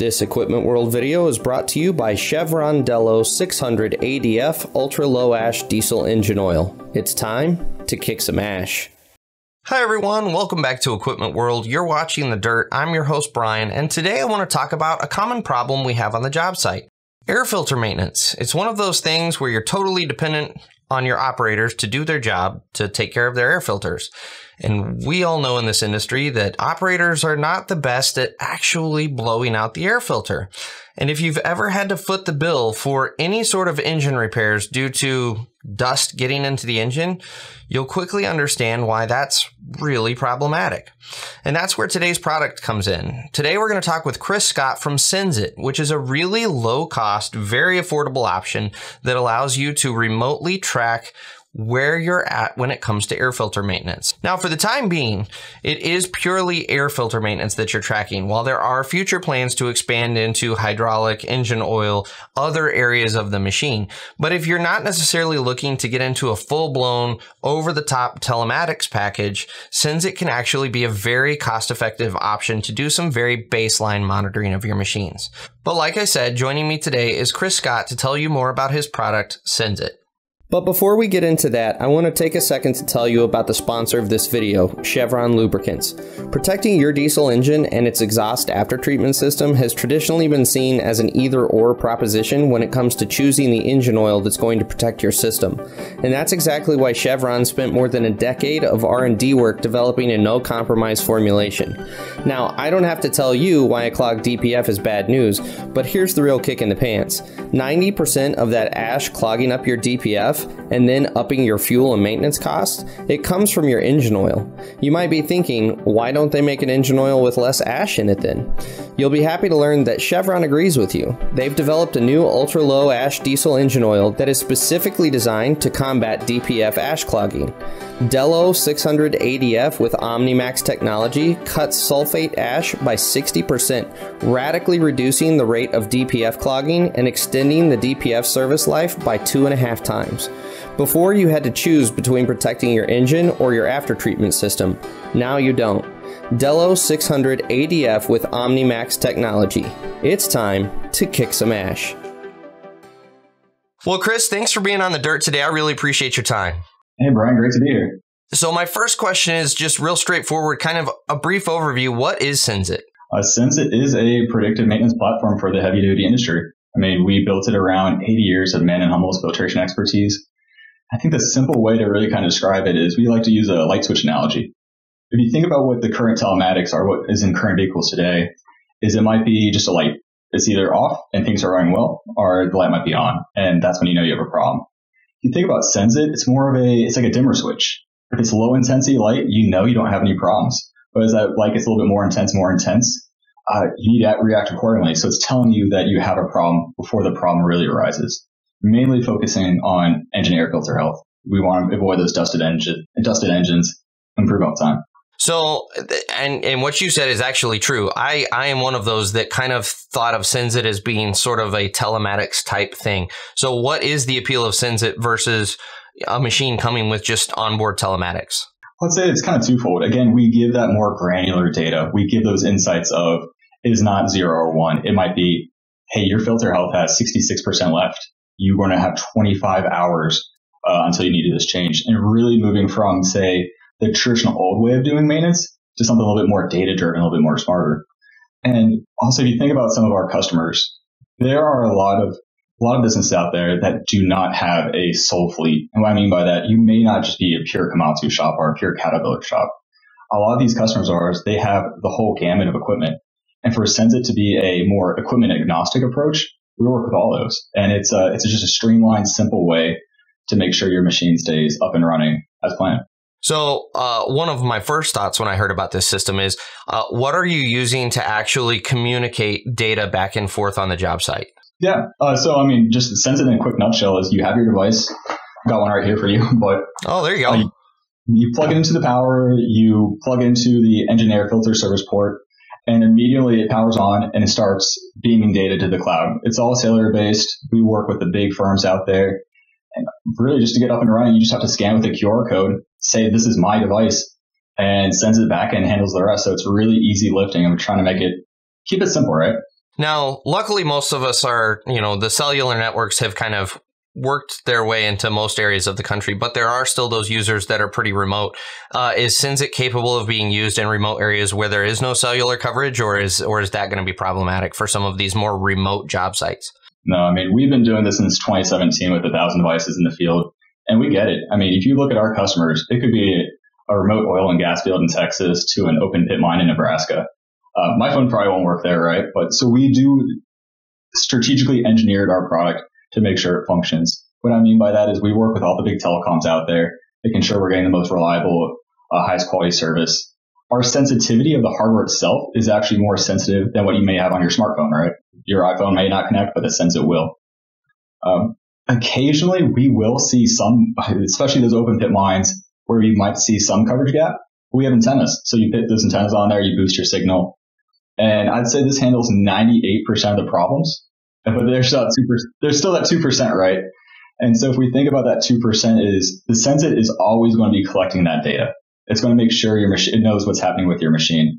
This Equipment World video is brought to you by Chevron Delo 600 ADF Ultra Low Ash Diesel Engine Oil. It's time to kick some ash. Hi everyone, welcome back to Equipment World. You're watching The Dirt. I'm your host Brian, and today I want to talk about a common problem we have on the job site. Air filter maintenance. It's one of those things where you're totally dependent on your operators to do their job to take care of their air filters. And we all know in this industry that operators are not the best at actually blowing out the air filter. And if you've ever had to foot the bill for any sort of engine repairs due to dust getting into the engine, you'll quickly understand why that's really problematic. And that's where today's product comes in. Today we're going to talk with Chris Scott from Senzit, which is a really low cost, very affordable option that allows you to remotely track where you're at when it comes to air filter maintenance. Now, for the time being, it is purely air filter maintenance that you're tracking, while there are future plans to expand into hydraulic, engine oil, other areas of the machine. But if you're not necessarily looking to get into a full-blown, over-the-top telematics package, Senzit can actually be a very cost-effective option to do some very baseline monitoring of your machines. But like I said, joining me today is Chris Scott to tell you more about his product, Senzit. But before we get into that, I want to take a second to tell you about the sponsor of this video, Chevron Lubricants. Protecting your diesel engine and its exhaust aftertreatment system has traditionally been seen as an either-or proposition when it comes to choosing the engine oil that's going to protect your system. And that's exactly why Chevron spent more than a decade of R&D work developing a no-compromise formulation. Now, I don't have to tell you why a clogged DPF is bad news, but here's the real kick in the pants. 90% of that ash clogging up your DPF and then upping your fuel and maintenance costs, it comes from your engine oil. You might be thinking, why don't they make an engine oil with less ash in it then? You'll be happy to learn that Chevron agrees with you. They've developed a new ultra-low ash diesel engine oil that is specifically designed to combat DPF ash clogging. Delo 600 ADF with OmniMax technology cuts sulfate ash by 60%, radically reducing the rate of DPF clogging and extending the DPF service life by 2.5 times. Before you had to choose between protecting your engine or your aftertreatment system. Now you don't. Delo 600 ADF with OmniMax technology. It's time to kick some ash. Well, Chris, thanks for being on The Dirt today. I really appreciate your time. Hey, Brian, great to be here. So my first question is just real straightforward, kind of a brief overview. What is Senzit? Senzit is a predictive maintenance platform for the heavy-duty industry. I mean, we built it around 80 years of man and hummel's filtration expertise. I think the simple way to really kind of describe it is we like to use a light switch analogy. If you think about what the current telematics are, what is in current vehicles today, is it might be just a light. It's either off and things are running well, or the light might be on, and that's when you know you have a problem. If you think about Senzit, it's like a dimmer switch. If it's low intensity light, you know you don't have any problems. But as that light gets a little bit more intense, you need to react accordingly. So it's telling you that you have a problem before the problem really arises. Mainly focusing on engine air filter health. We want to avoid those dusted engines, improve uptime. So, and what you said is actually true. I am one of those that kind of thought of Senzit as being sort of a telematics type thing. So what is the appeal of Senzit versus a machine coming with just onboard telematics? Let's say it's kind of twofold. Again, we give that more granular data. We give those insights of it is not 0 or 1. It might be, hey, your filter health has 66% left. You're going to have 25 hours until you need this change. And really moving from, say, the traditional old way of doing maintenance to something a little bit more data-driven, a little bit more smarter. And also, if you think about some of our customers, there are a lot of businesses out there that do not have a sole fleet. And what I mean by that, you may not just be a pure Komatsu shop or a pure Caterpillar shop. A lot of these customers of ours, they have the whole gamut of equipment. And for Senzit to be a more equipment agnostic approach, we work with all those. And it's just a streamlined, simple way to make sure your machine stays up and running as planned. So one of my first thoughts when I heard about this system is, what are you using to actually communicate data back and forth on the job site? Yeah. So, I mean, just Senzit in a quick nutshell is you have your device. Got one right here for you. But oh, there you go. You plug it into the power. You plug into the engine air filter service port. And immediately it powers on and it starts beaming data to the cloud. It's all cellular based. We work with the big firms out there. And really just to get up and running, you just have to scan with a QR code, say this is my device, and sends it back and handles the rest. So it's really easy lifting. I'm trying to keep it simple, right? Now, luckily, most of us are, the cellular networks have kind of worked their way into most areas of the country, but there are still those users that are pretty remote. Is Senzit capable of being used in remote areas where there is no cellular coverage, or is that going to be problematic for some of these more remote job sites? No, I mean, we've been doing this since 2017 with 1,000 devices in the field, and we get it. I mean, if you look at our customers, it could be a remote oil and gas field in Texas to an open pit mine in Nebraska. My phone probably won't work there, right? But so we do strategically engineered our product to make sure it functions. What I mean by that is we work with all the big telecoms out there, making sure we're getting the most reliable, highest quality service. Our sensitivity of the hardware itself is actually more sensitive than what you may have on your smartphone, right? Your iPhone may not connect, but the Senzit will. Occasionally, we will see some, especially those open pit mines, where you might see some coverage gap. We have antennas, so you put those antennas on there, you boost your signal. And I'd say this handles 98% of the problems. But there's still that 2%, right? And so if we think about that 2% is the Senzit is always going to be collecting that data. It's going to make sure your machine, it knows what's happening with your machine.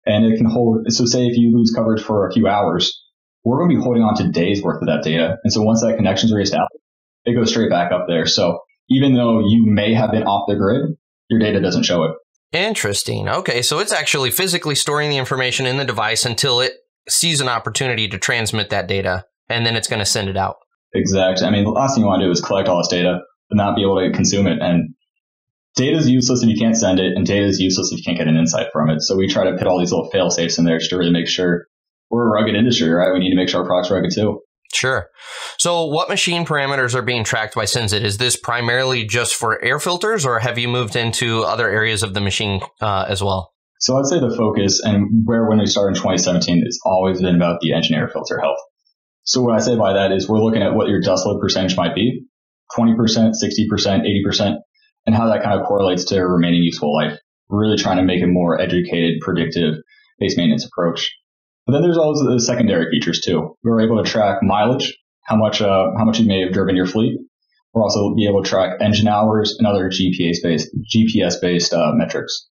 And it can hold, so say if you lose coverage for a few hours, we're going to be holding on to days worth of that data. And so once that connection's reestablished, it goes straight back up there. So even though you may have been off the grid, your data doesn't show it. Interesting. Okay. So it's actually physically storing the information in the device until it sees an opportunity to transmit that data, and then it's going to send it out. Exactly. I mean, the last thing you want to do is collect all this data, but not be able to consume it. And data is useless if you can't send it, and data is useless if you can't get an insight from it. So we try to put all these little fail safes in there just to really make sure we're a rugged industry, right? We need to make sure our product's rugged too. Sure. So what machine parameters are being tracked by Senzit? Is this primarily just for air filters, or have you moved into other areas of the machine as well? So I'd say the focus, and when we started in 2017, it's always been about the engine air filter health. So what I say by that is we're looking at what your dust load percentage might be, 20%, 60%, 80%, and how that kind of correlates to remaining useful life. We're really trying to make a more educated, predictive base maintenance approach. But then there's also the secondary features too. We're able to track mileage, how much you may have driven your fleet. We'll also be able to track engine hours and other GPS-based metrics.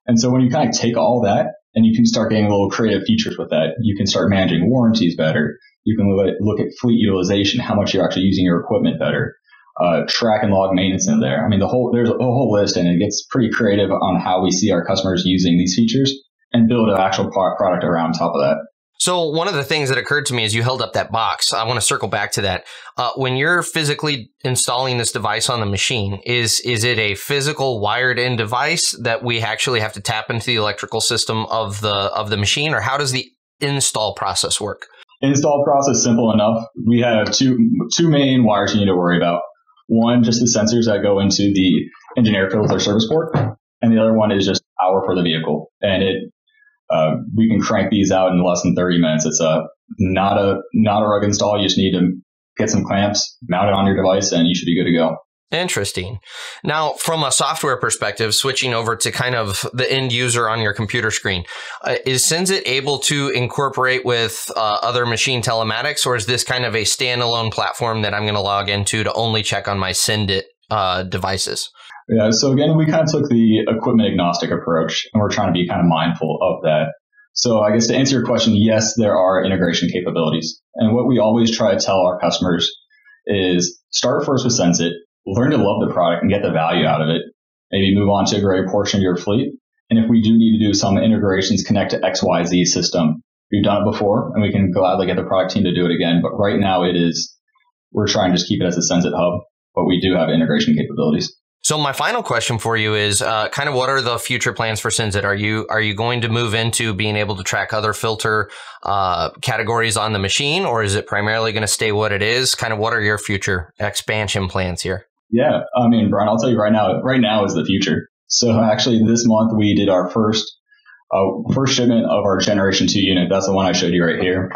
And so when you kind of take all that and you can start getting little creative features with that, you can start managing warranties better. You can look at fleet utilization, how much you're actually using your equipment better, track and log maintenance in there. I mean, there's a whole list, and it gets pretty creative on how we see our customers using these features and build an actual product around top of that. So one of the things that occurred to me as you held up that box, I want to circle back to that. When you're physically installing this device on the machine, is it a physical wired-in device that we actually have to tap into the electrical system of the machine, or how does the install process work? Install process simple enough. We have two main wires you need to worry about. One, just the sensors that go into the engine air filter service port, and the other one is just power for the vehicle. And we can crank these out in less than 30 minutes. It's not a rugged install. You just need to get some clamps, mount it on your device, and you should be good to go. Interesting. Now, from a software perspective, switching over to kind of the end user on your computer screen, is Senzit able to incorporate with other machine telematics, or is this kind of a standalone platform that I'm going to log into to only check on my Senzit devices? Yeah, so again, we kind of took the equipment agnostic approach, and we're trying to be kind of mindful of that. So I guess to answer your question, yes, there are integration capabilities. And what we always try to tell our customers is start first with Senzit, learn to love the product and get the value out of it. Maybe move on to a greater portion of your fleet. And if we do need to do some integrations, connect to XYZ system. We've done it before, and we can gladly get the product team to do it again. But right now we're trying to just keep it as a Senzit hub, but we do have integration capabilities. So my final question for you is kind of what are the future plans for Senzit? Are you going to move into being able to track other filter categories on the machine, or is it primarily going to stay what it is? Kind of what are your future expansion plans here? Yeah, I mean, Brian, I'll tell you right now is the future. So actually this month we did our first shipment of our Generation 2 unit. That's the one I showed you right here.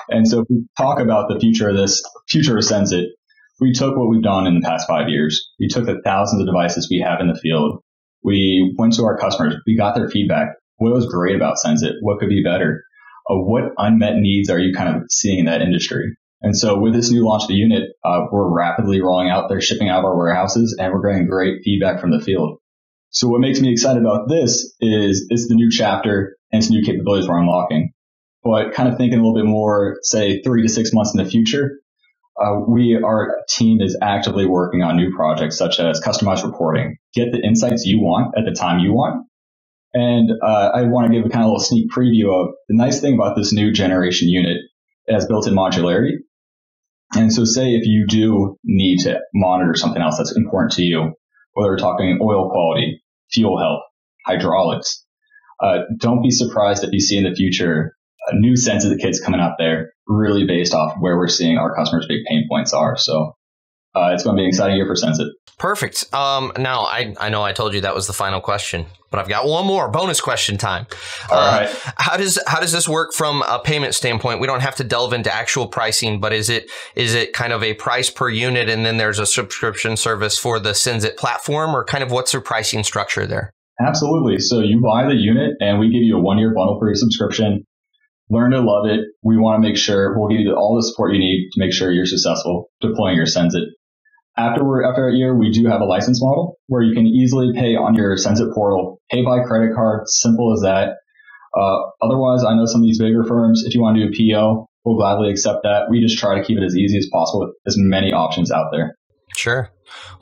And so if we talk about the future of Senzit, we took what we've done in the past 5 years. We took the thousands of devices we have in the field. We went to our customers. We got their feedback. What was great about Senzit? What could be better? What unmet needs are you kind of seeing in that industry? And so with this new launch of the unit, we're rapidly rolling out. They're shipping out of our warehouses, and we're getting great feedback from the field. So what makes me excited about this is it's the new chapter and it's new capabilities we're unlocking. but kind of thinking a little bit more, say 3 to 6 months in the future, our team is actively working on new projects such as customized reporting. Get the insights you want at the time you want. And I want to give a kind of little sneak preview of the nice thing about this new generation unit. It has built-in modularity. And so say if you do need to monitor something else that's important to you, whether we're talking oil quality, fuel health, hydraulics, don't be surprised if you see in the future new Senzit kits coming out there, really based off where we're seeing our customers' big pain points are. So it's going to be an exciting year for Senzit. Perfect. Now, I know I told you that was the final question, but I've got one more bonus question time. All right. How does this work from a payment standpoint? We don't have to delve into actual pricing, but is it kind of a price per unit and then there's a subscription service for the Senzit platform, or kind of what's their pricing structure there? Absolutely. So you buy the unit and we give you a 1-year bundle for your subscription. Learn to love it. We want to make sure we'll give you all the support you need to make sure you're successful deploying your Senzit. After a year, we do have a license model where you can easily pay on your Senzit portal, pay by credit card, simple as that. Otherwise, I know some of these bigger firms, if you want to do a PO, we'll gladly accept that. We just try to keep it as easy as possible with as many options out there. Sure.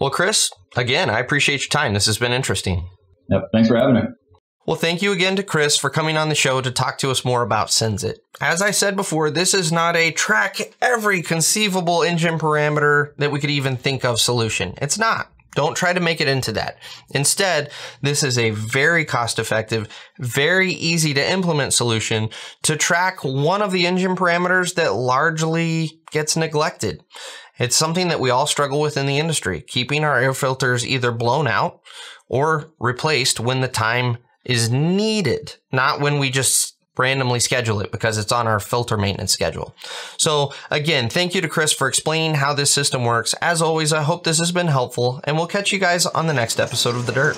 Well, Chris, again, I appreciate your time. This has been interesting. Yep. Thanks for having me. Well, thank you again to Chris for coming on the show to talk to us more about Senzit. As I said before, this is not a track every conceivable engine parameter that we could even think of solution. It's not. Don't try to make it into that. Instead, this is a very cost-effective, very easy to implement solution to track one of the engine parameters that largely gets neglected. It's something that we all struggle with in the industry, keeping our air filters either blown out or replaced when the time is needed, not when we just randomly schedule it because it's on our filter maintenance schedule. So again, thank you to Chris for explaining how this system works. As always, I hope this has been helpful, and we'll catch you guys on the next episode of The Dirt.